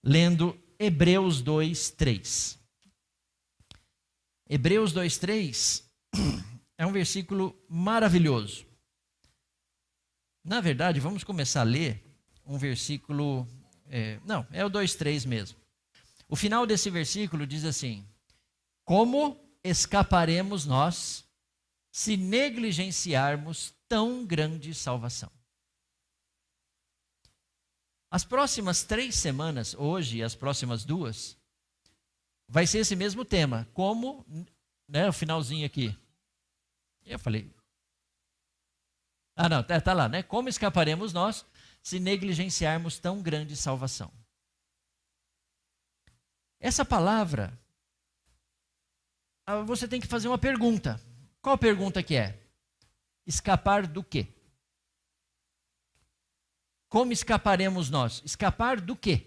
lendo Hebreus 2:3. Hebreus 2:3 é um versículo maravilhoso. Na verdade, vamos começar a ler um versículo... é o 2:3 mesmo. O final desse versículo diz assim: como escaparemos nós se negligenciarmos tão grande salvação? As próximas 3 semanas, hoje e as próximas 2, vai ser esse mesmo tema. Como, o finalzinho aqui. Eu falei... não, tá lá, né? Como escaparemos nós se negligenciarmos tão grande salvação? Essa palavra, você tem que fazer uma pergunta. Qual pergunta que é? Escapar do quê? Como escaparemos nós? Escapar do quê?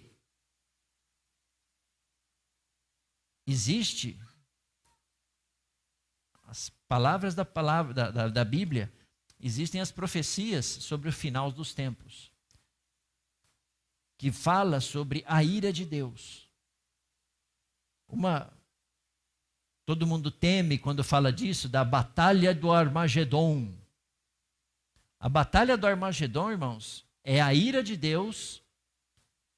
Existe as palavras da Bíblia, existem as profecias sobre o final dos tempos, que fala sobre a ira de Deus. Todo mundo teme quando fala disso, da batalha do Armagedon. A batalha do Armagedon, irmãos, é a ira de Deus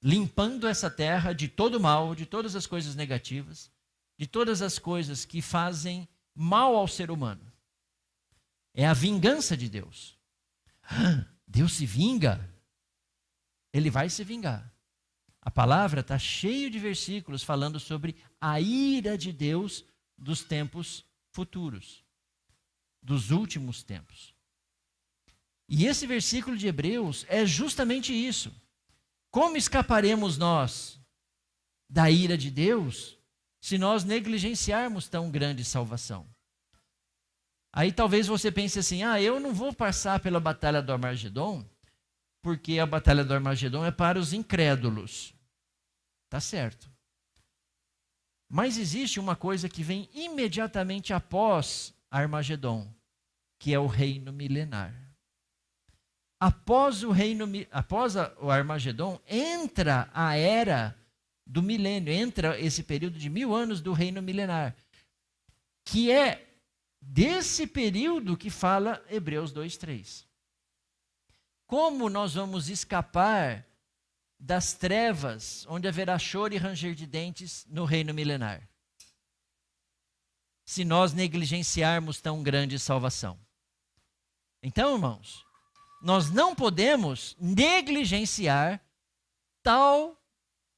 limpando essa terra de todo mal, de todas as coisas negativas, de todas as coisas que fazem mal ao ser humano. É a vingança de Deus. Deus se vinga? Ele vai se vingar. A palavra está cheia de versículos falando sobre a ira de Deus dos tempos futuros, dos últimos tempos. E esse versículo de Hebreus é justamente isso. Como escaparemos nós da ira de Deus se nós negligenciarmos tão grande salvação? Aí talvez você pense assim, eu não vou passar pela batalha do Armagedon, porque a batalha do Armagedon é para os incrédulos. Tá certo. Mas existe uma coisa que vem imediatamente após Armagedon, que é o reino milenar. Após o Armagedon, entra a era do milênio, entra esse período de 1000 anos do reino milenar, que é desse período que fala Hebreus 2:3. Como nós vamos escapar das trevas, onde haverá choro e ranger de dentes no reino milenar, se nós negligenciarmos tão grande salvação? Então, irmãos, nós não podemos negligenciar tal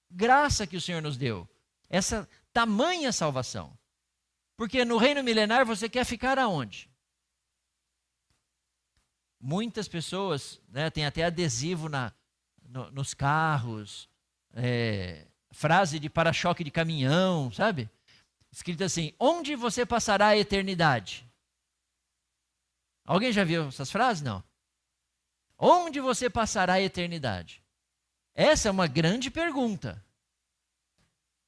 graça que o Senhor nos deu, essa tamanha salvação. Porque no reino milenar você quer ficar aonde? Muitas pessoas, têm até adesivo nos carros, frase de para-choque de caminhão, sabe? Escrito assim: onde você passará a eternidade? Alguém já viu essas frases? Não. Onde você passará a eternidade? Essa é uma grande pergunta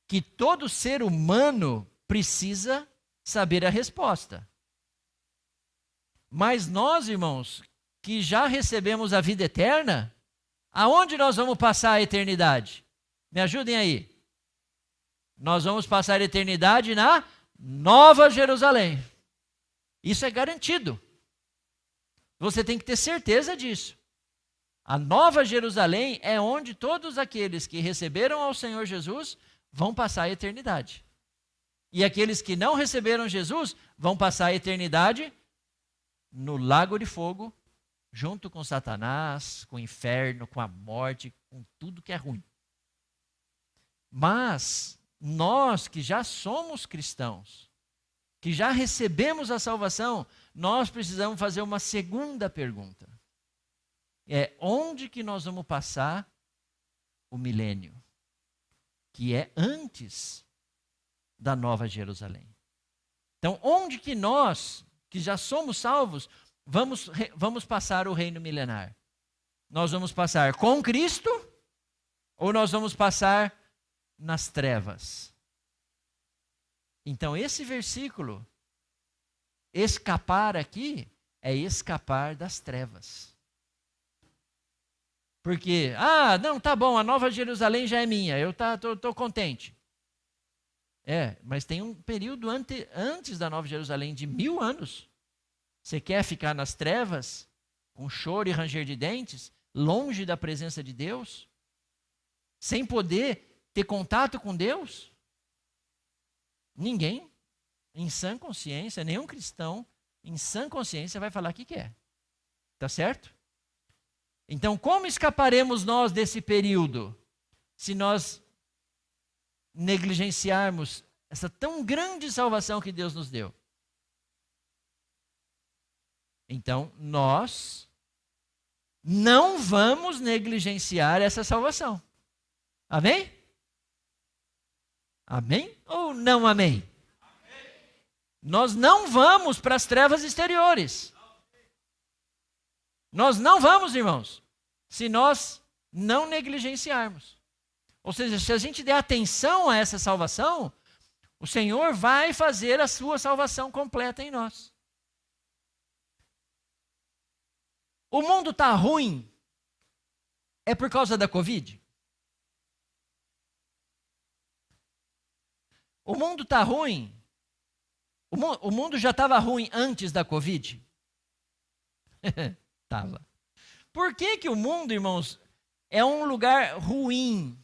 que todo ser humano precisa saber a resposta. Mas nós, irmãos, que já recebemos a vida eterna, aonde nós vamos passar a eternidade? Me ajudem aí. Nós vamos passar a eternidade na Nova Jerusalém. Isso é garantido. Você tem que ter certeza disso. A Nova Jerusalém é onde todos aqueles que receberam ao Senhor Jesus vão passar a eternidade. E aqueles que não receberam Jesus vão passar a eternidade no lago de fogo, junto com Satanás, com o inferno, com a morte, com tudo que é ruim. Mas nós que já somos cristãos, que já recebemos a salvação, nós precisamos fazer uma segunda pergunta. Onde que nós vamos passar o milênio? Que é antes da Nova Jerusalém. Então, onde que nós, que já somos salvos, vamos passar o reino milenar? Nós vamos passar com Cristo ou nós vamos passar nas trevas? Então, esse versículo, escapar aqui, é escapar das trevas. Porque, não, tá bom, a Nova Jerusalém já é minha, eu tô contente. Mas tem um período antes da Nova Jerusalém de 1000 anos. Você quer ficar nas trevas, com choro e ranger de dentes, longe da presença de Deus, sem poder ter contato com Deus? Ninguém, em sã consciência, nenhum cristão, em sã consciência, vai falar que quer. Tá certo? Então, como escaparemos nós desse período, se nós negligenciarmos essa tão grande salvação que Deus nos deu? Então, nós não vamos negligenciar essa salvação. Amém? Amém ou não amém? Amém. Nós não vamos para as trevas exteriores. Nós não vamos, irmãos, se nós não negligenciarmos. Ou seja, se a gente der atenção a essa salvação, o Senhor vai fazer a sua salvação completa em nós. O mundo está ruim, é por causa da Covid? O mundo está ruim, o mundo já estava ruim antes da Covid? Estava. Por que o mundo, irmãos, é um lugar ruim?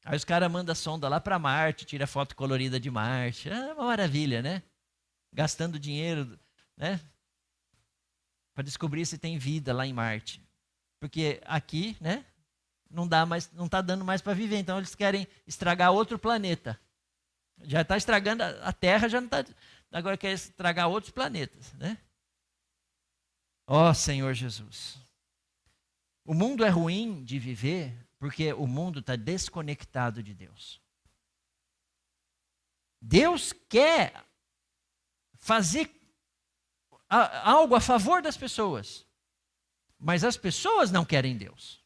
Aí os caras mandam sonda lá para Marte, tira foto colorida de Marte. É uma maravilha, né? Gastando dinheiro, né? Para descobrir se tem vida lá em Marte. Porque aqui, né? Não está dando mais para viver. Então eles querem estragar outro planeta. Já está estragando a Terra, já não está. Agora quer estragar outros planetas, né? Ó Senhor Jesus. O mundo é ruim de viver porque o mundo está desconectado de Deus. Deus quer fazer algo a favor das pessoas, mas as pessoas não querem Deus.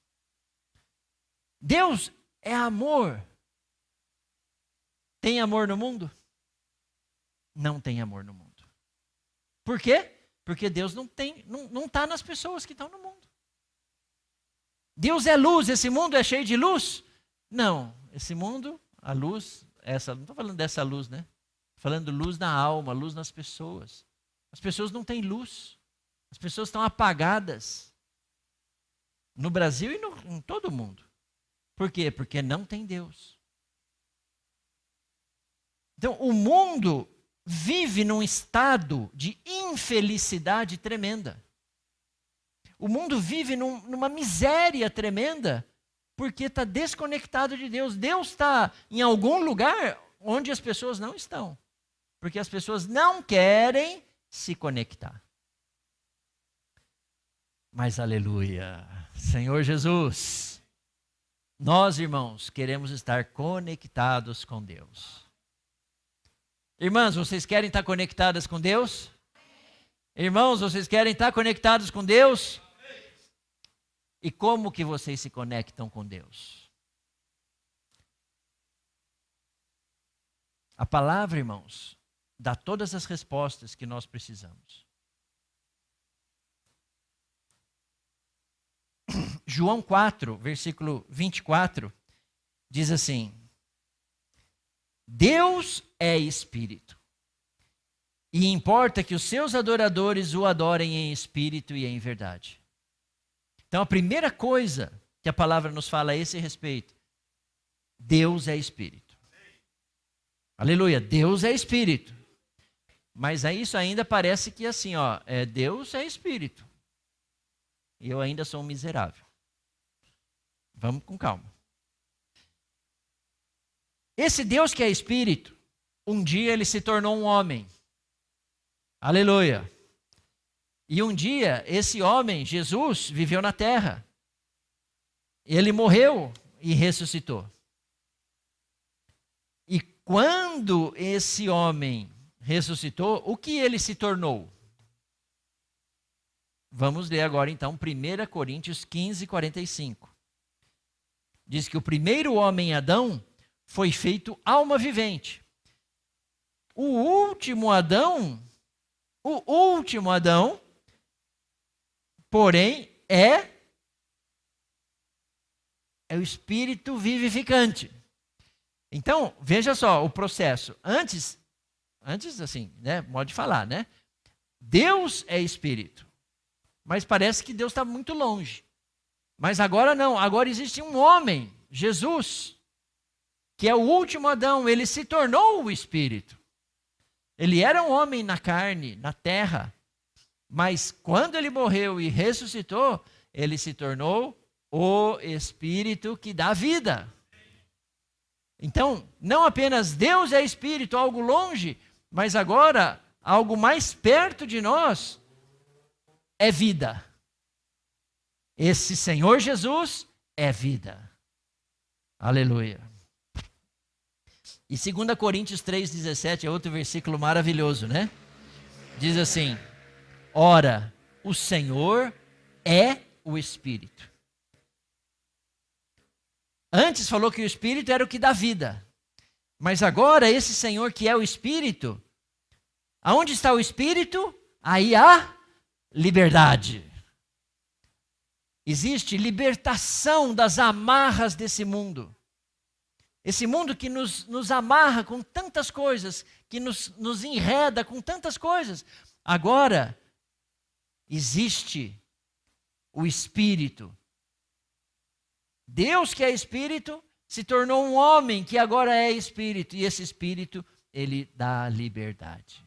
Deus é amor. Tem amor no mundo? Não tem amor no mundo. Por quê? Porque Deus não está nas pessoas que estão no mundo. Deus é luz, esse mundo é cheio de luz? Não, esse mundo, a luz, não estou falando dessa luz, né? Falando luz na alma, luz nas pessoas. As pessoas não têm luz. As pessoas estão apagadas. No Brasil e em todo o mundo. Por quê? Porque não tem Deus. Então, o mundo vive num estado de infelicidade tremenda. O mundo vive numa miséria tremenda porque está desconectado de Deus. Deus está em algum lugar onde as pessoas não estão. Porque as pessoas não querem se conectar. Mas aleluia, Senhor Jesus, nós, irmãos, queremos estar conectados com Deus. Irmãs, vocês querem estar conectadas com Deus? Irmãos, vocês querem estar conectados com Deus? E como que vocês se conectam com Deus? A palavra, irmãos, dá todas as respostas que nós precisamos. João 4, versículo 24, diz assim: Deus é Espírito, e importa que os seus adoradores o adorem em espírito e em verdade. Então a primeira coisa que a palavra nos fala a esse respeito, Deus é Espírito. Aleluia, Deus é Espírito. Mas isso ainda parece que assim, Deus é Espírito. E eu ainda sou um miserável. Vamos com calma. Esse Deus que é Espírito, um dia ele se tornou um homem. Aleluia. E um dia esse homem, Jesus, viveu na terra. Ele morreu e ressuscitou. E quando esse homem ressuscitou, o que ele se tornou? Vamos ler agora então 1 Coríntios 15, 45. Diz que o primeiro homem, Adão, foi feito alma vivente. O último Adão, porém, é é o Espírito vivificante. Então, veja só o processo. Antes assim, né, modo de falar, né? Deus é Espírito. Mas parece que Deus está muito longe. Mas agora não, agora existe um homem, Jesus, que é o último Adão, ele se tornou o Espírito. Ele era um homem na carne, na terra, mas quando ele morreu e ressuscitou, ele se tornou o Espírito que dá vida. Então, não apenas Deus é Espírito, algo longe, mas agora, algo mais perto de nós é vida. Esse Senhor Jesus é vida. Aleluia. E 2 Coríntios 3,17 é outro versículo maravilhoso, né? Diz assim: ora, o Senhor é o Espírito. Antes falou que o Espírito era o que dá vida. Mas agora esse Senhor que é o Espírito, aonde está o Espírito? Aí há liberdade. Existe libertação das amarras desse mundo. Esse mundo que nos amarra com tantas coisas, que nos enreda com tantas coisas. Agora, existe o Espírito. Deus, que é Espírito, se tornou um homem que agora é Espírito. E esse Espírito, ele dá liberdade.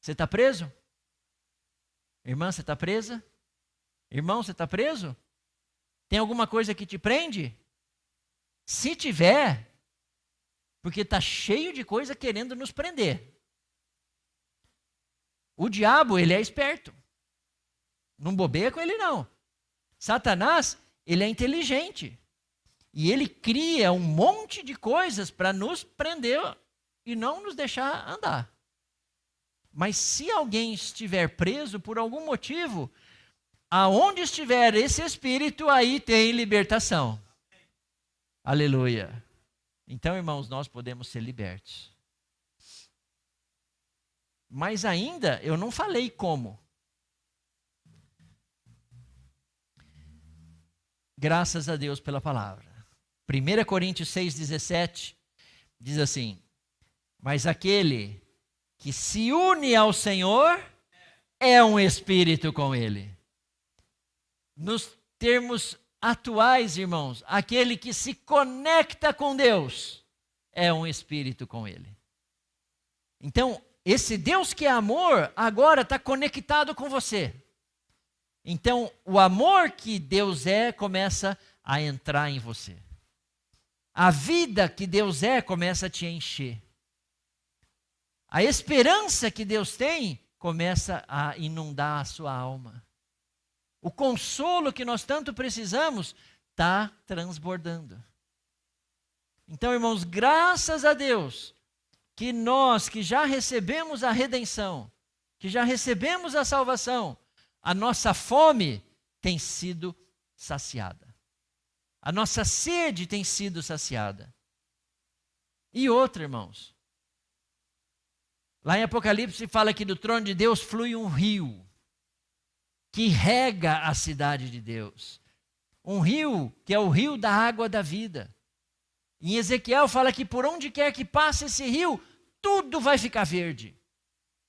Você está preso? Irmã, você está presa? Irmão, você está preso? Tem alguma coisa que te prende? Se tiver, porque está cheio de coisa querendo nos prender. O diabo, ele é esperto. Não bobeia com ele, não. Satanás, ele é inteligente. E ele cria um monte de coisas para nos prender e não nos deixar andar. Mas se alguém estiver preso por algum motivo, aonde estiver esse espírito, aí tem libertação. Aleluia. Então, irmãos, nós podemos ser libertos. Mas ainda eu não falei como. Graças a Deus pela palavra. 1 Coríntios 6,17 diz assim: mas aquele que se une ao Senhor é um espírito com Ele. Nos termos atuais, irmãos, aquele que se conecta com Deus é um espírito com Ele. Então, esse Deus que é amor, agora está conectado com você. Então, o amor que Deus é começa a entrar em você. A vida que Deus é começa a te encher. A esperança que Deus tem começa a inundar a sua alma. O consolo que nós tanto precisamos está transbordando. Então, irmãos, graças a Deus, que nós que já recebemos a redenção, que já recebemos a salvação, a nossa fome tem sido saciada. A nossa sede tem sido saciada. E outra, irmãos. Lá em Apocalipse fala que do trono de Deus flui um rio que rega a cidade de Deus. Um rio que é o rio da água da vida. Em Ezequiel fala que por onde quer que passe esse rio, tudo vai ficar verde.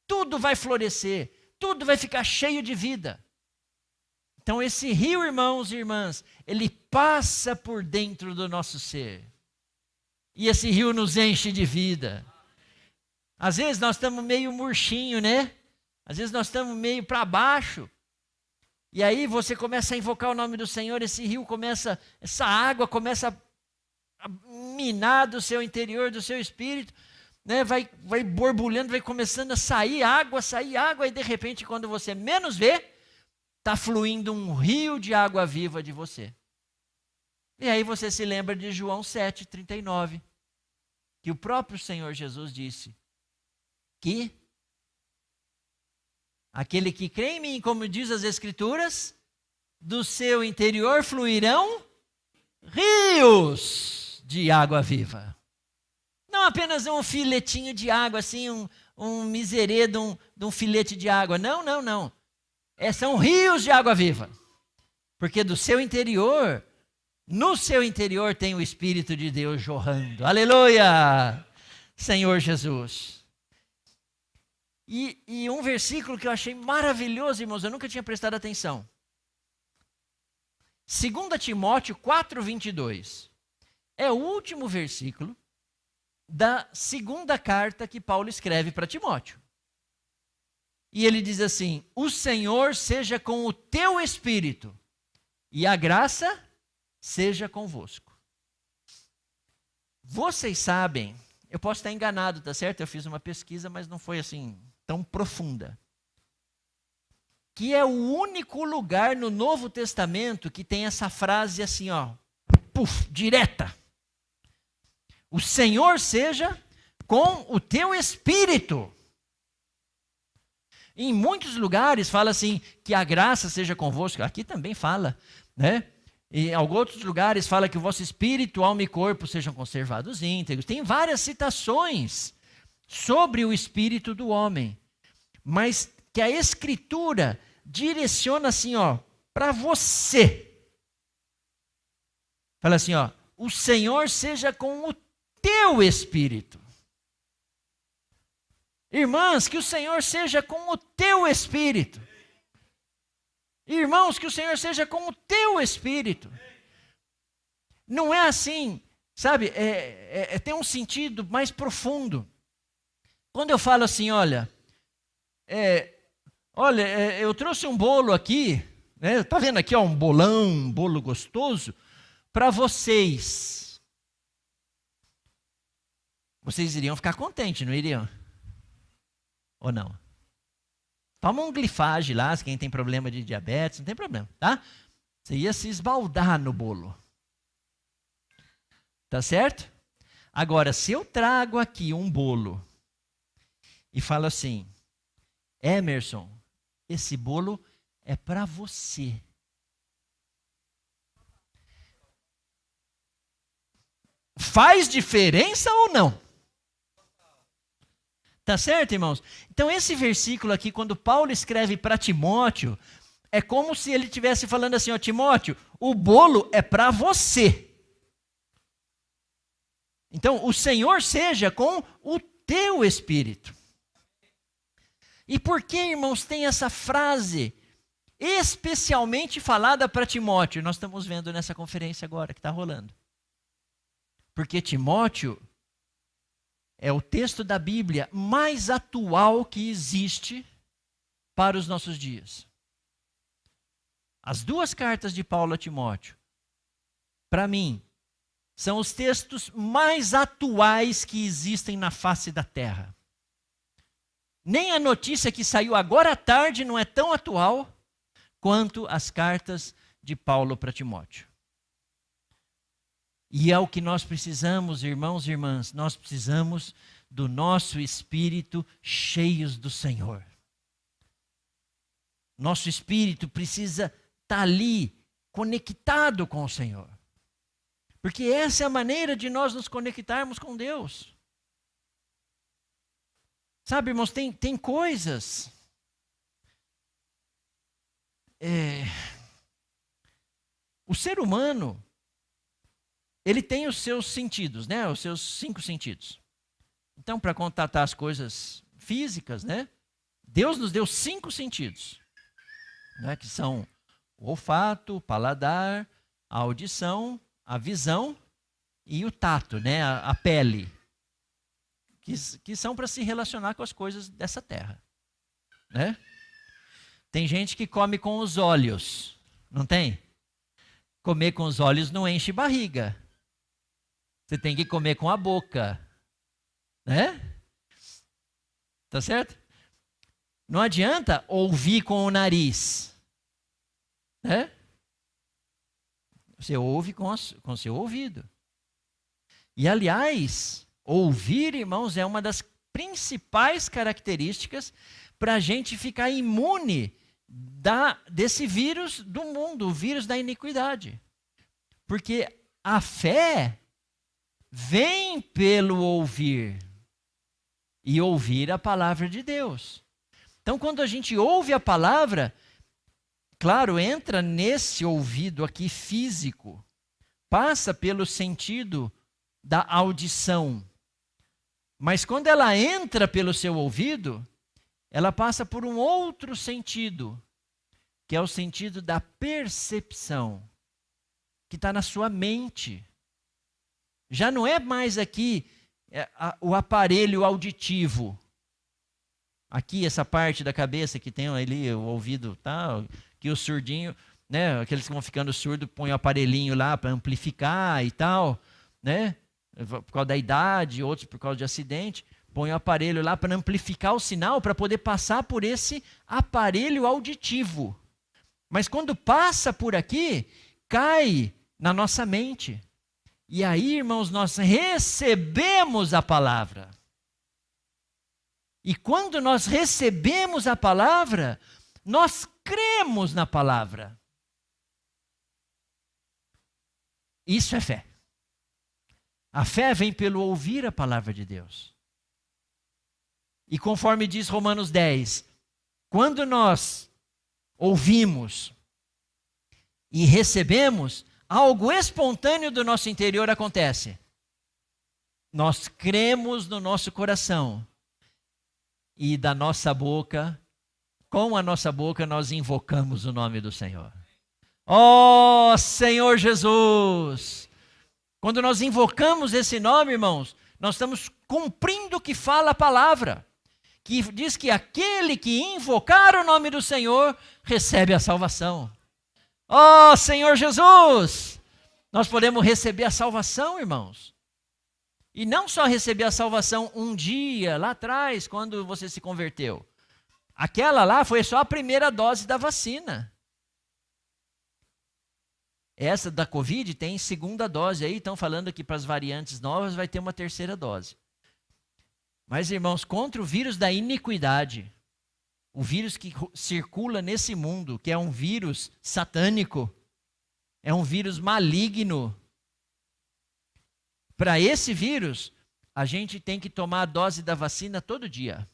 Tudo vai florescer. Tudo vai ficar cheio de vida. Então esse rio, irmãos e irmãs, ele passa por dentro do nosso ser. E esse rio nos enche de vida. Às vezes nós estamos meio murchinho, né? Às vezes nós estamos meio para baixo. E aí você começa a invocar o nome do Senhor, esse rio começa, essa água começa a minar do seu interior, do seu espírito, né? Vai borbulhando, vai começando a sair água, e de repente, quando você menos vê, está fluindo um rio de água viva de você. E aí você se lembra de João 7,39, que o próprio Senhor Jesus disse que aquele que crê em mim, como diz as Escrituras, do seu interior fluirão rios de água viva. Não apenas um filetinho de água, assim, um miserê de um filete de água. Não. São rios de água viva. Porque do seu interior no seu interior tem o Espírito de Deus jorrando. Aleluia! Senhor Jesus. E um versículo que eu achei maravilhoso, irmãos, eu nunca tinha prestado atenção. 2 Timóteo 4:22. É o último versículo da segunda carta que Paulo escreve para Timóteo. E ele diz assim: o Senhor seja com o teu espírito, e a graça seja convosco. Vocês sabem, eu posso estar enganado, tá certo? Eu fiz uma pesquisa, mas não foi assim tão profunda. Que é o único lugar no Novo Testamento que tem essa frase assim, ó, puf, direta. O Senhor seja com o teu espírito. Em muitos lugares fala assim, que a graça seja convosco. Aqui também fala, né? Em alguns outros lugares fala que o vosso espírito, alma e corpo sejam conservados íntegros. Tem várias citações sobre o espírito do homem. Mas que a Escritura direciona assim, ó, para você. Fala assim, ó, o Senhor seja com o teu espírito. Irmãs, que o Senhor seja com o teu espírito. Irmãos, que o Senhor seja com o teu espírito. Não é assim, sabe, tem um sentido mais profundo. Quando eu falo assim, olha, eu trouxe um bolo aqui, né? Tá vendo aqui, ó, um bolão, um bolo gostoso, para vocês. Vocês iriam ficar contentes, não iriam? Ou não? Toma um glifage lá, se quem tem problema de diabetes, não tem problema, tá? Você ia se esbaldar no bolo. Tá certo? Agora, se eu trago aqui um bolo e falo assim, Emerson, esse bolo é para você. Faz diferença ou não? Tá certo, irmãos? Então, esse versículo aqui, quando Paulo escreve para Timóteo, é como se ele estivesse falando assim, ó, Timóteo, o bolo é para você. Então, o Senhor seja com o teu espírito. E por que, irmãos, tem essa frase especialmente falada para Timóteo? Nós estamos vendo nessa conferência agora que está rolando. Porque Timóteo é o texto da Bíblia mais atual que existe para os nossos dias. As duas cartas de Paulo a Timóteo, para mim, são os textos mais atuais que existem na face da terra. Nem a notícia que saiu agora à tarde não é tão atual quanto as cartas de Paulo para Timóteo. E é o que nós precisamos, irmãos e irmãs, nós precisamos do nosso espírito cheios do Senhor. Nosso espírito precisa estar ali, conectado com o Senhor. Porque essa é a maneira de nós nos conectarmos com Deus. Sabe, irmãos, tem coisas. O ser humano, ele tem os seus sentidos, né? Os seus 5 sentidos. Então, para contatar as coisas físicas, né? Deus nos deu 5 sentidos, né? Que são o olfato, o paladar, a audição, a visão e o tato, né? A pele. Que são para se relacionar com as coisas dessa terra, né? Tem gente que come com os olhos, não tem? Comer com os olhos não enche barriga. Você tem que comer com a boca, né? Tá certo? Não adianta ouvir com o nariz, né? Você ouve com o seu ouvido. E, aliás, ouvir, irmãos, é uma das principais características para a gente ficar imune desse vírus do mundo, o vírus da iniquidade. Porque a fé vem pelo ouvir, e ouvir a palavra de Deus. Então, quando a gente ouve a palavra, claro, entra nesse ouvido aqui físico, passa pelo sentido da audição. Mas quando ela entra pelo seu ouvido, ela passa por um outro sentido, que é o sentido da percepção, que está na sua mente. Já não é mais aqui o aparelho auditivo. Aqui, essa parte da cabeça que tem ali o ouvido, tá? Que o surdinho, né? Aqueles que vão ficando surdos, põem o aparelhinho lá para amplificar e tal, né? Por causa da idade, outros por causa de acidente, põe o aparelho lá para amplificar o sinal, para poder passar por esse aparelho auditivo. Mas quando passa por aqui, cai na nossa mente. E aí, irmãos, nós recebemos a palavra. E quando nós recebemos a palavra, nós cremos na palavra. Isso é fé. A fé vem pelo ouvir a palavra de Deus. E conforme diz Romanos 10, quando nós ouvimos e recebemos, algo espontâneo do nosso interior acontece. Nós cremos no nosso coração. E da nossa boca, com a nossa boca, nós invocamos o nome do Senhor. Ó Senhor Jesus! Quando nós invocamos esse nome, irmãos, nós estamos cumprindo o que fala a palavra, que diz que aquele que invocar o nome do Senhor recebe a salvação. Ó Senhor Jesus! Nós podemos receber a salvação, irmãos. E não só receber a salvação um dia, lá atrás, quando você se converteu. Aquela lá foi só a primeira dose da vacina. Essa da Covid tem segunda dose aí, estão falando que para as variantes novas vai ter uma terceira dose. Mas, irmãos, contra o vírus da iniquidade, o vírus que circula nesse mundo, que é um vírus satânico, é um vírus maligno. Para esse vírus, a gente tem que tomar a dose da vacina todo dia.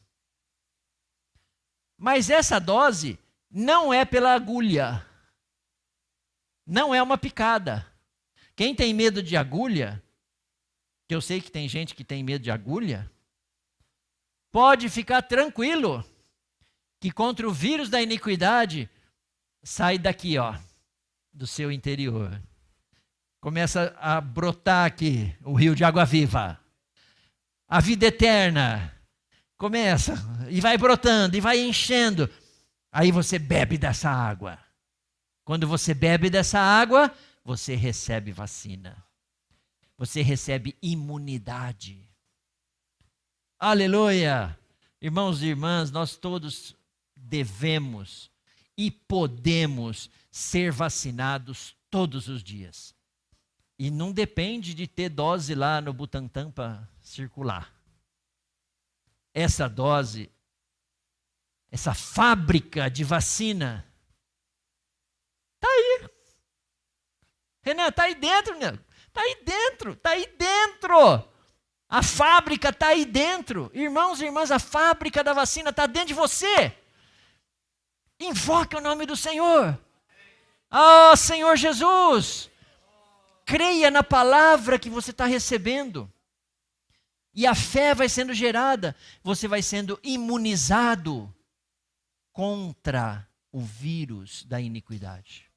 Mas essa dose não é pela agulha. Não é uma picada. Quem tem medo de agulha, que eu sei que tem gente que tem medo de agulha, pode ficar tranquilo que contra o vírus da iniquidade, sai daqui, ó, do seu interior. Começa a brotar aqui o rio de água viva. A vida eterna começa e vai brotando e vai enchendo. Aí você bebe dessa água. Quando você bebe dessa água, você recebe vacina. Você recebe imunidade. Aleluia! Irmãos e irmãs, nós todos devemos e podemos ser vacinados todos os dias. E não depende de ter dose lá no Butantan para circular. Essa dose, essa fábrica de vacina, está aí. Renan, está aí dentro, né? Está aí dentro, está aí dentro. A fábrica está aí dentro. Irmãos e irmãs, a fábrica da vacina está dentro de você. Invoque o nome do Senhor. Ah, Senhor Jesus. Creia na palavra que você está recebendo. E a fé vai sendo gerada. Você vai sendo imunizado contra o vírus da iniquidade.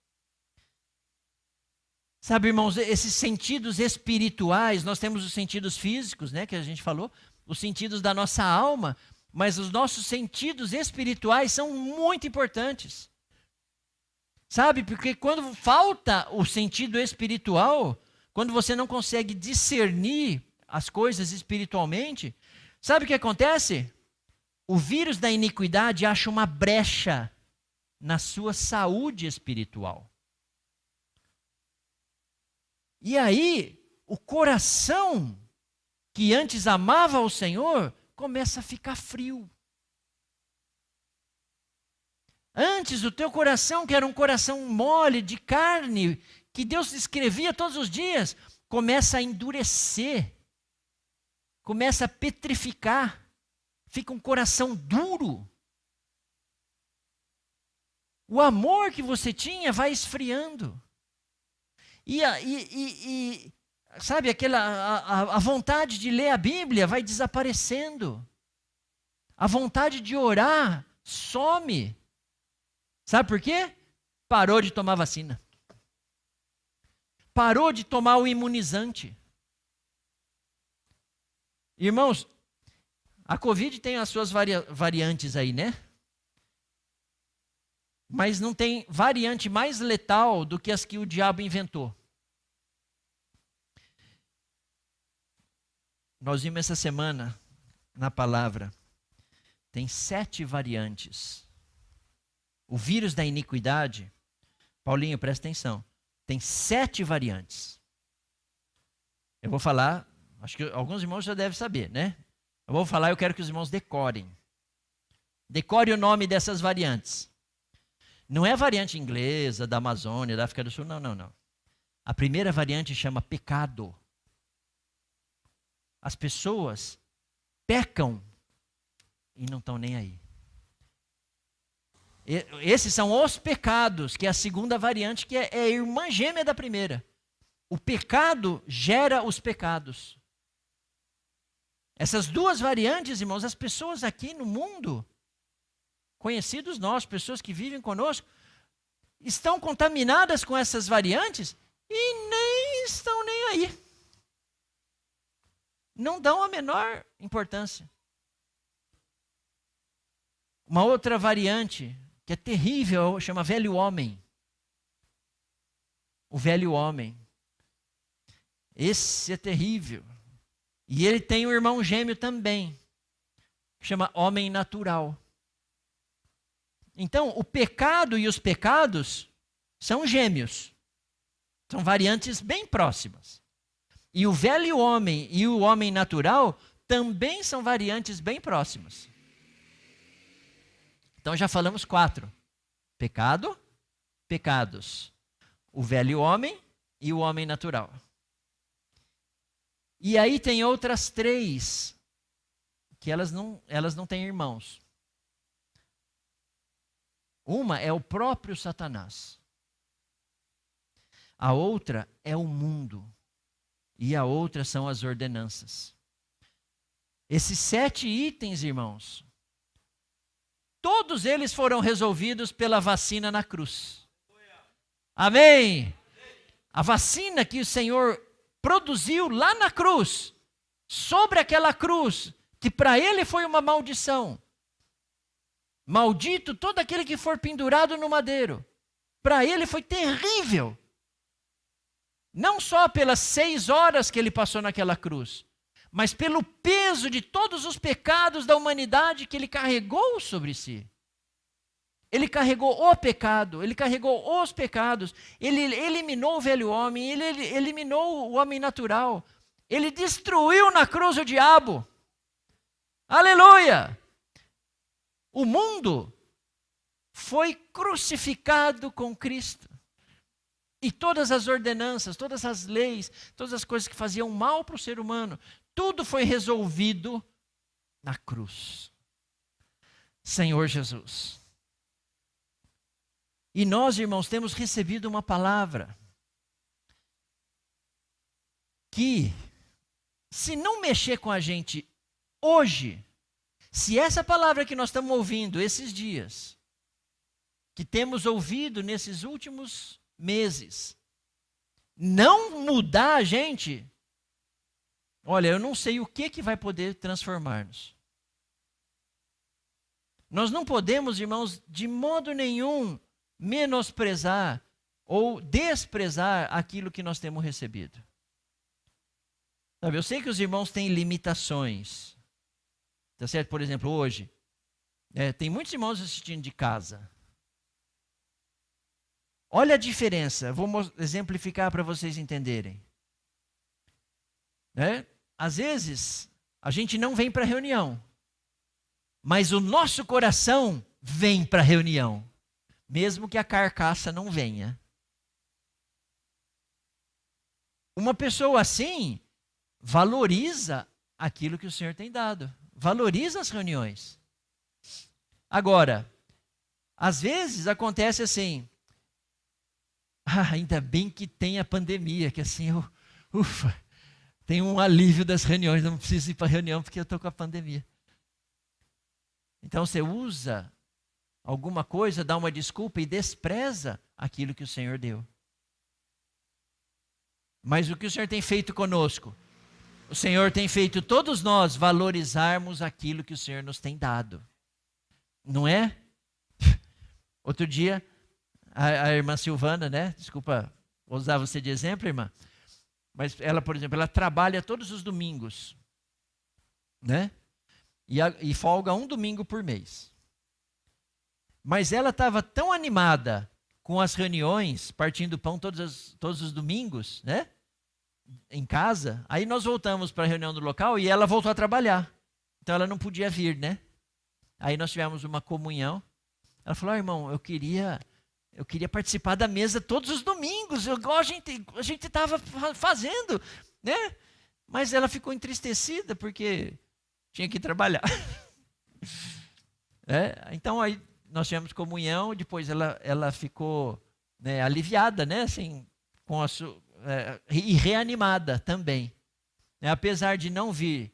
Sabe, irmãos, esses sentidos espirituais, nós temos os sentidos físicos, né, que a gente falou, os sentidos da nossa alma, mas os nossos sentidos espirituais são muito importantes. Sabe, porque quando falta o sentido espiritual, quando você não consegue discernir as coisas espiritualmente, sabe o que acontece? O vírus da iniquidade acha uma brecha na sua saúde espiritual. E aí, o coração que antes amava o Senhor começa a ficar frio. Antes, o teu coração, que era um coração mole, de carne, que Deus escrevia todos os dias, começa a endurecer, começa a petrificar, fica um coração duro. O amor que você tinha vai esfriando. Sabe, a vontade de ler a Bíblia vai desaparecendo. A vontade de orar some. Sabe por quê? Parou de tomar vacina. Parou de tomar o imunizante. Irmãos, a Covid tem as suas variantes aí, né? Mas não tem variante mais letal do que as que o diabo inventou. Nós vimos essa semana na palavra, tem 7 variantes. O vírus da iniquidade, Paulinho, presta atenção, tem 7 variantes. Eu vou falar, acho que alguns irmãos já devem saber, né? Eu vou falar, eu quero que os irmãos decorem. Decore o nome dessas variantes. Não é a variante inglesa, da Amazônia, da África do Sul, não. A primeira variante chama pecado. As pessoas pecam e não estão nem aí. Esses são os pecados, que é a segunda variante, que é a irmã gêmea da primeira. O pecado gera os pecados. Essas duas variantes, irmãos, as pessoas aqui no mundo, conhecidos nós, pessoas que vivem conosco, estão contaminadas com essas variantes e nem estão nem aí. Não dão a menor importância. Uma outra variante, que é terrível, chama velho homem. O velho homem. Esse é terrível. E ele tem um irmão gêmeo também, que chama homem natural. Então, o pecado e os pecados são gêmeos. São variantes bem próximas. E o velho homem e o homem natural também são variantes bem próximas. Então já falamos 4. Pecado, pecados. O velho homem e o homem natural. E aí tem outras 3, que elas não têm irmãos. Uma é o próprio Satanás. A outra é o mundo. E a outra são as ordenanças. Esses 7 itens, irmãos, todos eles foram resolvidos pela vacina na cruz. Amém? A vacina que o Senhor produziu lá na cruz, sobre aquela cruz, que para ele foi uma maldição. Maldito todo aquele que for pendurado no madeiro. Para ele foi terrível. Não só pelas 6 horas que ele passou naquela cruz, mas pelo peso de todos os pecados da humanidade que ele carregou sobre si. Ele carregou o pecado, ele carregou os pecados, ele eliminou o velho homem, ele eliminou o homem natural, ele destruiu na cruz o diabo. Aleluia! O mundo foi crucificado com Cristo. E todas as ordenanças, todas as leis, todas as coisas que faziam mal para o ser humano, tudo foi resolvido na cruz. Senhor Jesus. E nós, irmãos, temos recebido uma palavra que, se não mexer com a gente hoje, se essa palavra que nós estamos ouvindo esses dias, que temos ouvido nesses últimos meses, não mudar a gente, olha, eu não sei o que vai poder transformar-nos. Nós não podemos, irmãos, de modo nenhum, menosprezar ou desprezar aquilo que nós temos recebido. Sabe, eu sei que os irmãos têm limitações. Tá certo? Por exemplo, hoje, tem muitos irmãos assistindo de casa. Olha a diferença, vou exemplificar para vocês entenderem. Às vezes, a gente não vem para a reunião, mas o nosso coração vem para a reunião, mesmo que a carcaça não venha. Uma pessoa assim valoriza aquilo que o Senhor tem dado, valoriza as reuniões. Agora, às vezes acontece assim, Ainda bem que tem a pandemia, que assim ufa, tem um alívio das reuniões, não preciso ir para a reunião porque eu estou com a pandemia. Então você usa alguma coisa, dá uma desculpa e despreza aquilo que o Senhor deu. Mas o que o Senhor tem feito conosco? O Senhor tem feito todos nós valorizarmos aquilo que o Senhor nos tem dado. Não é? Outro dia, a irmã Silvana, né? Desculpa usar você de exemplo, irmã. Mas ela, por exemplo, ela trabalha todos os domingos, né? E folga um domingo por mês. Mas ela estava tão animada com as reuniões, partindo pão todos os domingos, né? Em casa. Aí nós voltamos para a reunião do local e ela voltou a trabalhar. Então ela não podia vir, né? Aí nós tivemos uma comunhão. Ela falou, irmão, eu queria participar da mesa todos os domingos, igual a gente estava fazendo, né? Mas ela ficou entristecida porque tinha que trabalhar. Então aí nós tivemos comunhão, depois ela ficou, né, aliviada, né, assim, e reanimada também. Apesar de não vir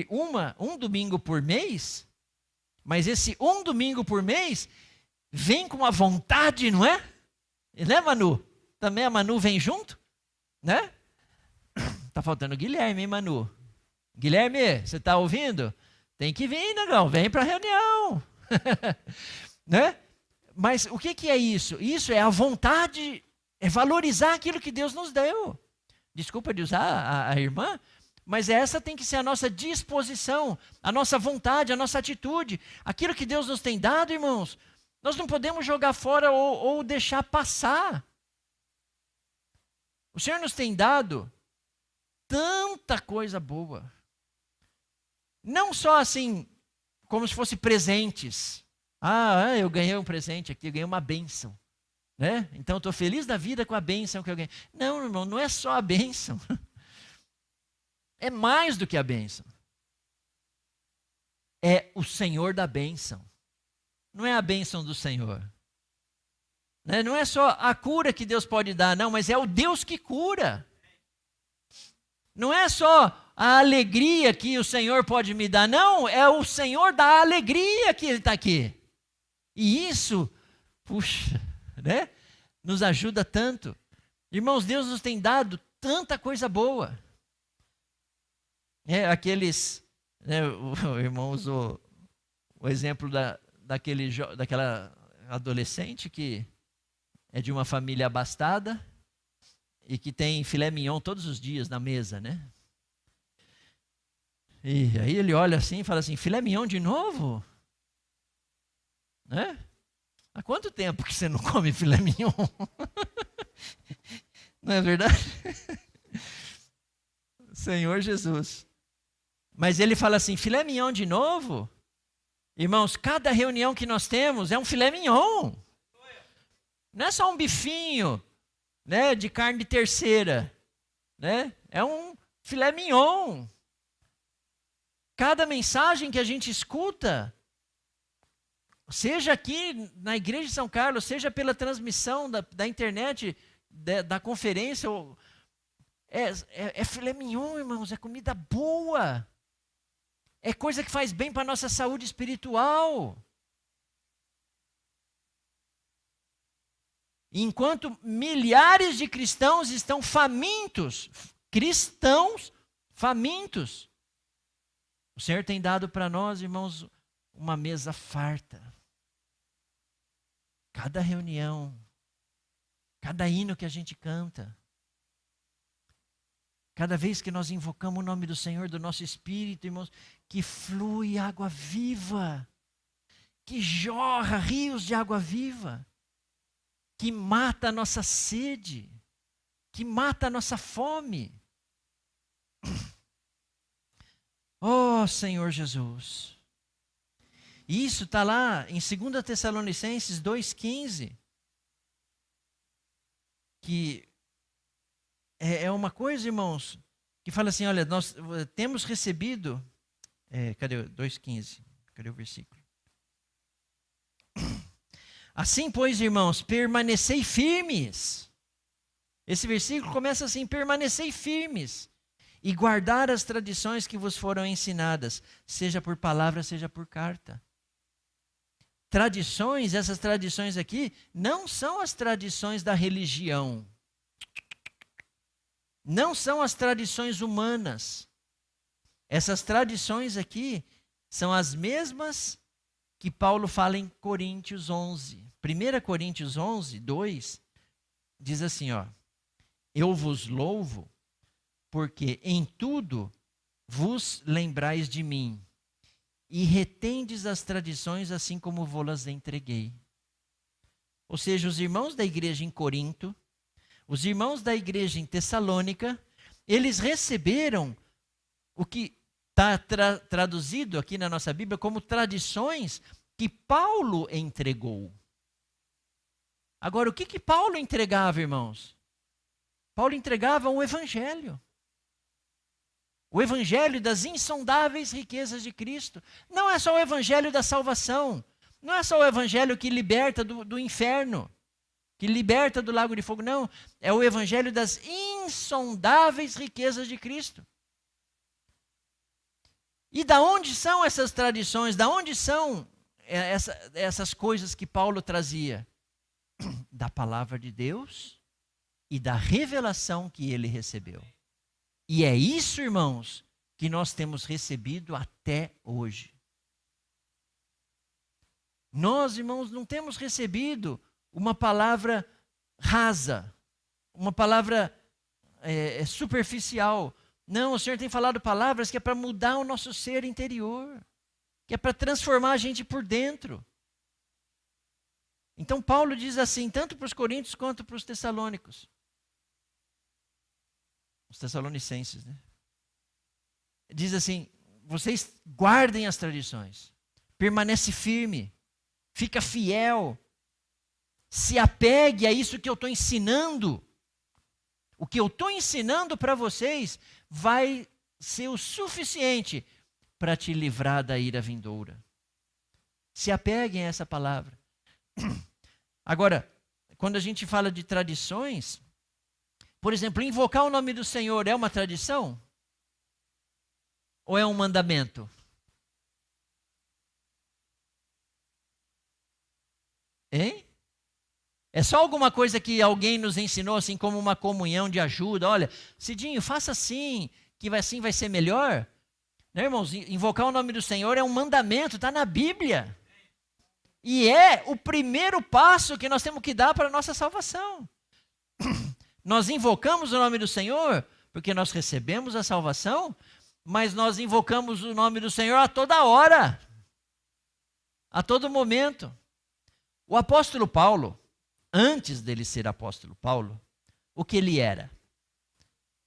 um domingo por mês, mas esse um domingo por mês vem com uma vontade, não é? Né, Manu? Também a Manu vem junto, né? Tá faltando o Guilherme, hein, Manu? Guilherme, você tá ouvindo? Tem que vir, negão, vem para a reunião. Né? Mas o que é isso? Isso é a vontade, é valorizar aquilo que Deus nos deu. Desculpa de usar a irmã, mas essa tem que ser a nossa disposição, a nossa vontade, a nossa atitude. Aquilo que Deus nos tem dado, irmãos, nós não podemos jogar fora ou deixar passar. O Senhor nos tem dado tanta coisa boa. Não só assim, como se fosse presentes. Eu ganhei um presente aqui, eu ganhei uma bênção. Né? Então eu estou feliz da vida com a bênção que eu ganhei. Não, irmão, não é só a bênção. É mais do que a bênção. É o Senhor da bênção. Não é a bênção do Senhor. Né? Não é só a cura que Deus pode dar, não, mas é o Deus que cura. Não é só a alegria que o Senhor pode me dar, não, é o Senhor da alegria que Ele está aqui. E isso, puxa, né? Nos ajuda tanto. Irmãos, Deus nos tem dado tanta coisa boa. Aqueles, né, o irmão usou o exemplo daquela adolescente que é de uma família abastada e que tem filé mignon todos os dias na mesa, né? E aí ele olha assim e fala assim, filé mignon de novo? Né? Há quanto tempo que você não come filé mignon? Não é verdade? Senhor Jesus. Mas ele fala assim, filé mignon de novo? Irmãos, cada reunião que nós temos é um filé mignon. Não é só um bifinho, né, de carne de terceira. Né? É um filé mignon. Cada mensagem que a gente escuta, seja aqui na igreja de São Carlos, seja pela transmissão da internet, da conferência, é filé mignon, irmãos, é comida boa. É coisa que faz bem para a nossa saúde espiritual. Enquanto milhares de cristãos estão famintos, o Senhor tem dado para nós, irmãos, uma mesa farta. Cada reunião, cada hino que a gente canta, cada vez que nós invocamos o nome do Senhor, do nosso espírito, irmãos, que flui água viva, que jorra rios de água viva, que mata a nossa sede, que mata a nossa fome. Oh, Senhor Jesus. Isso está lá em 2 Tessalonicenses 2,15. Que é uma coisa, irmãos, que fala assim, olha, nós temos recebido... cadê o 2,15? Cadê o versículo? Assim, pois, irmãos, permanecei firmes. Esse versículo começa assim: permanecei firmes e guardar as tradições que vos foram ensinadas, seja por palavra, seja por carta. Tradições, essas tradições aqui, não são as tradições da religião. Não são as tradições humanas. Essas tradições aqui são as mesmas que Paulo fala em Coríntios 11. 1 Coríntios 11, 2, diz assim, ó: eu vos louvo, porque em tudo vos lembrais de mim, e retendes as tradições assim como vô-las entreguei. Ou seja, os irmãos da igreja em Corinto, os irmãos da igreja em Tessalônica, eles receberam o que está traduzido aqui na nossa Bíblia como tradições que Paulo entregou. Agora, o que Paulo entregava, irmãos? Paulo entregava um evangelho. O evangelho das insondáveis riquezas de Cristo. Não é só o evangelho da salvação. Não é só o evangelho que liberta do inferno, que liberta do lago de fogo. Não, é o evangelho das insondáveis riquezas de Cristo. E da onde são essas tradições? Da onde são essas coisas que Paulo trazia? Da palavra de Deus e da revelação que ele recebeu. E é isso, irmãos, que nós temos recebido até hoje. Nós, irmãos, não temos recebido uma palavra rasa, uma palavra superficial. Não, o Senhor tem falado palavras que é para mudar o nosso ser interior, que é para transformar a gente por dentro. Então Paulo diz assim, tanto para os coríntios quanto para os tessalônicos. Os tessalonicenses, né? Diz assim, vocês guardem as tradições, permanece firme, fica fiel, se apegue a isso que eu estou ensinando. O que eu estou ensinando para vocês vai ser o suficiente para te livrar da ira vindoura. Se apeguem a essa palavra. Agora, quando a gente fala de tradições, por exemplo, invocar o nome do Senhor é uma tradição? Ou é um mandamento? Hein? É só alguma coisa que alguém nos ensinou, assim como uma comunhão de ajuda? Olha, Cidinho, faça assim, que assim vai ser melhor. Né, irmãos? Invocar o nome do Senhor é um mandamento, está na Bíblia. E é o primeiro passo que nós temos que dar para a nossa salvação. Nós invocamos o nome do Senhor porque nós recebemos a salvação, mas nós invocamos o nome do Senhor a toda hora, a todo momento. O apóstolo Paulo, antes dele ser apóstolo Paulo, o que ele era?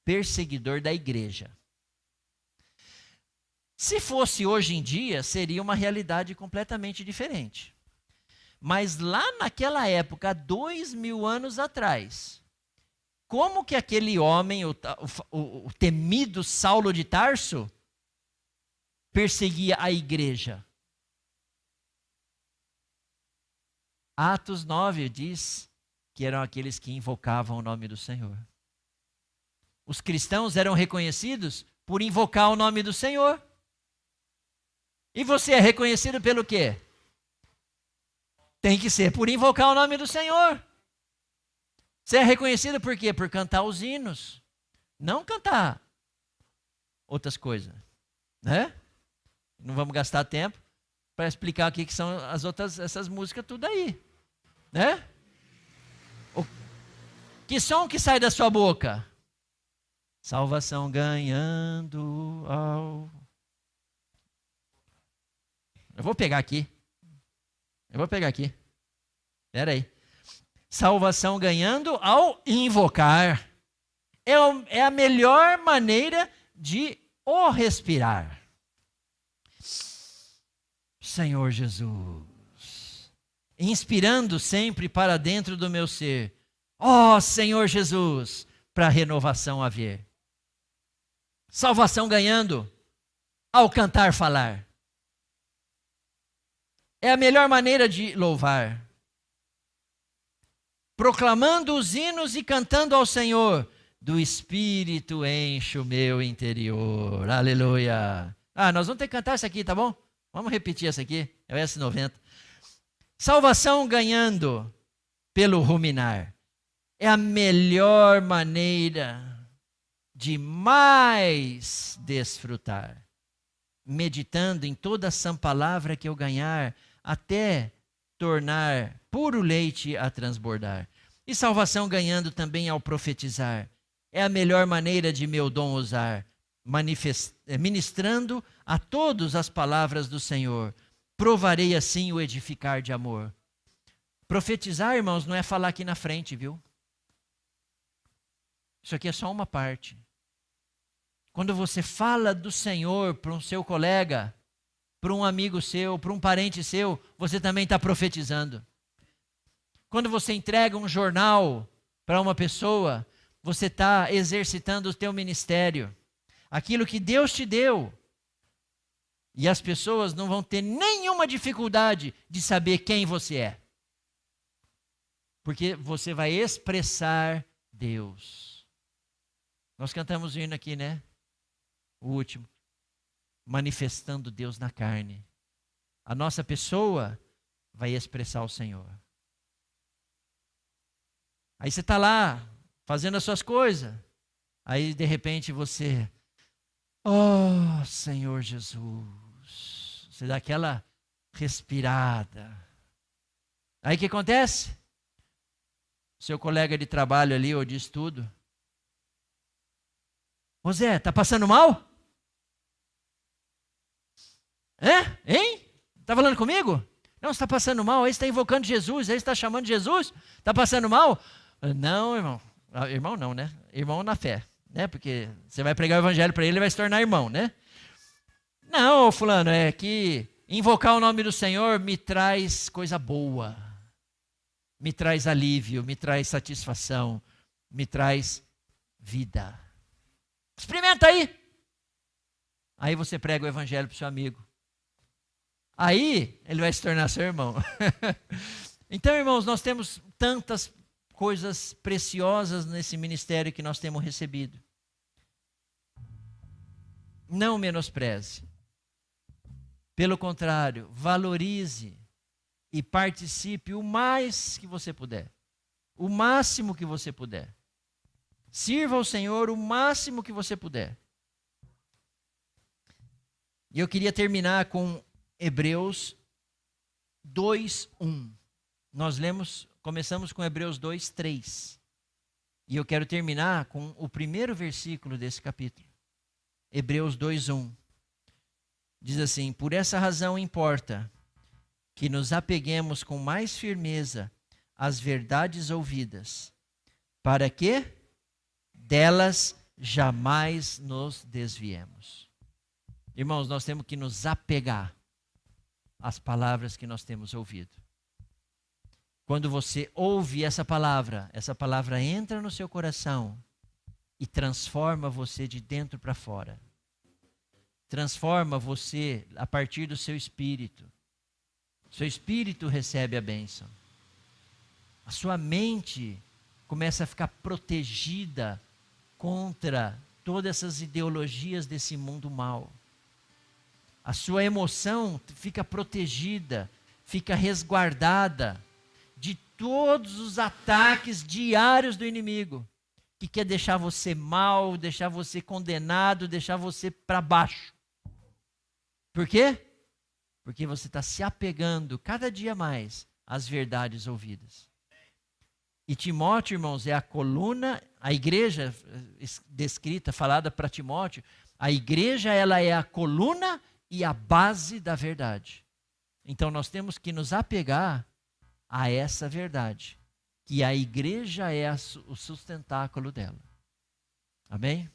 Perseguidor da igreja. Se fosse hoje em dia, seria uma realidade completamente diferente. Mas lá naquela época, 2000 anos atrás, como que aquele homem, o temido Saulo de Tarso, perseguia a igreja? Atos 9 diz que eram aqueles que invocavam o nome do Senhor. Os cristãos eram reconhecidos por invocar o nome do Senhor. E você é reconhecido pelo quê? Tem que ser por invocar o nome do Senhor. Você é reconhecido por quê? Por cantar os hinos. Não cantar outras coisas. Né? Não vamos gastar tempo para explicar o que são as outras, essas músicas tudo aí. Né? Que som que sai da sua boca? Salvação ganhando ao... Eu vou pegar aqui. Espera aí. Salvação ganhando ao invocar. É a melhor maneira de o respirar. Senhor Jesus. Inspirando sempre para dentro do meu ser. Ó Senhor Jesus, para a renovação haver. Salvação ganhando ao cantar falar. É a melhor maneira de louvar. proclamando os hinos e cantando ao Senhor. Do Espírito enche o meu interior. Aleluia. Nós vamos ter que cantar isso aqui, tá bom? Vamos repetir essa aqui. É o S90. Salvação ganhando pelo ruminar. É a melhor maneira de mais desfrutar. Meditando em toda a sã palavra que eu ganhar, até tornar puro leite a transbordar. E salvação ganhando também ao profetizar. É a melhor maneira de meu dom usar, ministrando a todos as palavras do Senhor. Provarei assim o edificar de amor. Profetizar, irmãos, não é falar aqui na frente, viu? Isso aqui é só uma parte. Quando você fala do Senhor para um seu colega, para um amigo seu, para um parente seu, você também está profetizando. Quando você entrega um jornal para uma pessoa, você está exercitando o teu ministério. Aquilo que Deus te deu. E as pessoas não vão ter nenhuma dificuldade de saber quem você é. Porque você vai expressar Deus. Nós cantamos o hino aqui, né? O último. Manifestando Deus na carne. A nossa pessoa vai expressar o Senhor. Aí você está lá, fazendo as suas coisas. Aí, de repente, você... Oh, Senhor Jesus. Você dá aquela respirada. Aí o que acontece? Seu colega de trabalho ali, ou de estudo. Ô Zé, tá passando mal? Hein? Tá falando comigo? Não, você está passando mal, aí você está invocando Jesus, aí você está chamando Jesus, está passando mal? Não, irmão. Irmão não, né? Irmão na fé, né? Porque você vai pregar o evangelho para ele, ele vai se tornar irmão, né? Não, fulano, é que invocar o nome do Senhor me traz coisa boa. Me traz alívio, me traz satisfação, me traz vida. Experimenta aí. Aí você prega o evangelho para o seu amigo. Aí ele vai se tornar seu irmão. Então, irmãos, nós temos tantas coisas preciosas nesse ministério que nós temos recebido. Não menospreze. Pelo contrário, valorize e participe o mais que você puder. O máximo que você puder. Sirva ao Senhor o máximo que você puder. E eu queria terminar com Hebreus 2:1. Nós começamos com Hebreus 2:3. E eu quero terminar com o primeiro versículo desse capítulo. Hebreus 2:1. Diz assim: por essa razão importa que nos apeguemos com mais firmeza às verdades ouvidas, para que delas jamais nos desviemos. Irmãos, nós temos que nos apegar às palavras que nós temos ouvido. Quando você ouve essa palavra entra no seu coração e transforma você de dentro para fora. Transforma você a partir do seu espírito. Seu espírito recebe a bênção. A sua mente começa a ficar protegida contra todas essas ideologias desse mundo mal. A sua emoção fica protegida, fica resguardada de todos os ataques diários do inimigo, que quer deixar você mal, deixar você condenado, deixar você para baixo. Por quê? Porque você está se apegando cada dia mais às verdades ouvidas. E Timóteo, irmãos, é a coluna, a igreja descrita, falada para Timóteo, a igreja ela é a coluna e a base da verdade. Então nós temos que nos apegar a essa verdade, que a igreja é o sustentáculo dela. Amém?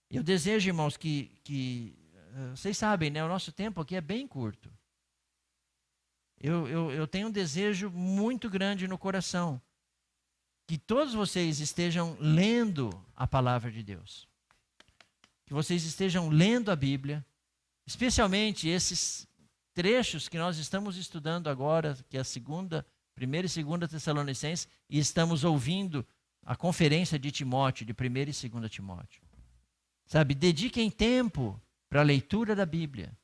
Eu desejo, irmãos, que vocês sabem, né? O nosso tempo aqui é bem curto. Eu tenho um desejo muito grande no coração, que todos vocês estejam lendo a palavra de Deus. Que vocês estejam lendo a Bíblia, especialmente esses trechos que nós estamos estudando agora, que é a segunda 1 e 2 Tessalonicenses, e estamos ouvindo a conferência de Timóteo, de 1 e 2 Timóteo. Sabe, dediquem tempo para a leitura da Bíblia,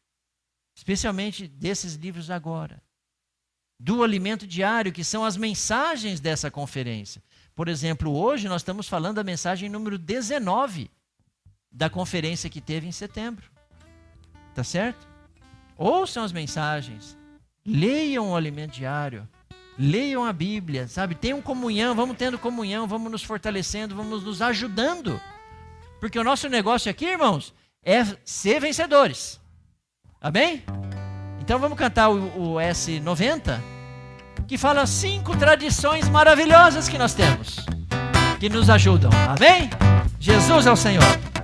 especialmente desses livros agora. Do alimento diário, que são as mensagens dessa conferência. Por exemplo, hoje nós estamos falando da mensagem número 19 da conferência que teve em setembro. Tá certo? Ouçam as mensagens, leiam o alimento diário, leiam a Bíblia, sabe? Tenham comunhão, vamos tendo comunhão, vamos nos fortalecendo, vamos nos ajudando. Porque o nosso negócio aqui, irmãos, é ser vencedores. Amém? Então vamos cantar o S90, que fala 5 tradições maravilhosas que nós temos, que nos ajudam. Amém? Jesus é o Senhor.